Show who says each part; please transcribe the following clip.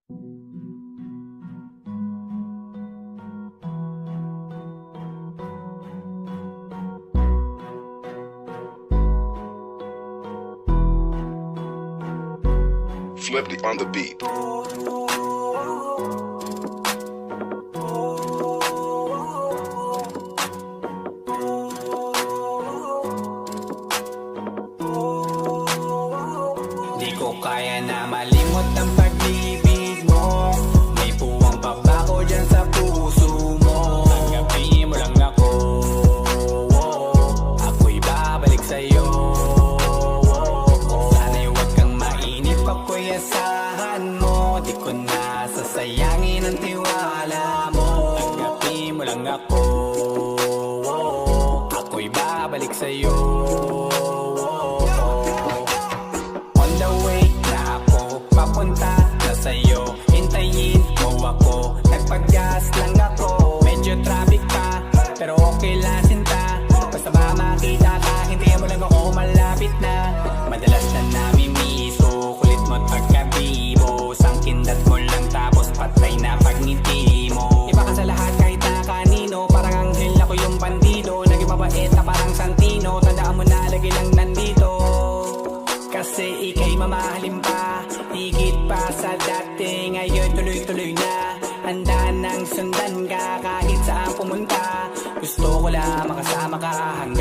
Speaker 1: Flippy on the beat.
Speaker 2: Di ko kaya na malimot ang pag-ibig mo. May puwang pabako dyan sa puso mo. Tanggapin mo lang ako, ako'y babalik sa'yo. Sana'y huwag kang mainip, ako'y asahan mo. Di ko na sasayangin ang tiwala mo. Tanggapin mo lang ako, ako'y babalik sa'yo. On the way na ako, papunta na sa'yo. Hintayin mo ako, nagpag-gas lang ako. Medyo traffic pa, pero okay lang sinta. Basta ba makita ka, hintayin mo lang ako, malapit na. Madalas na namimiso, kulit mo't pagkabibo. Sangkindat mo lang tapos patay na pagngiti mo. Iba ka sa lahat kahit na kanino, parang anghel ako yung bandido. Naging mabait na parang Santino, tandaan mo na lagi lang nandito. Kasi ika'y mamahalin pa, higit pa sa dati. Ngayon tuloy-tuloy na, handa nang sundan ka kahit saan pumunta. Gusto ko lang makasama ka hanggang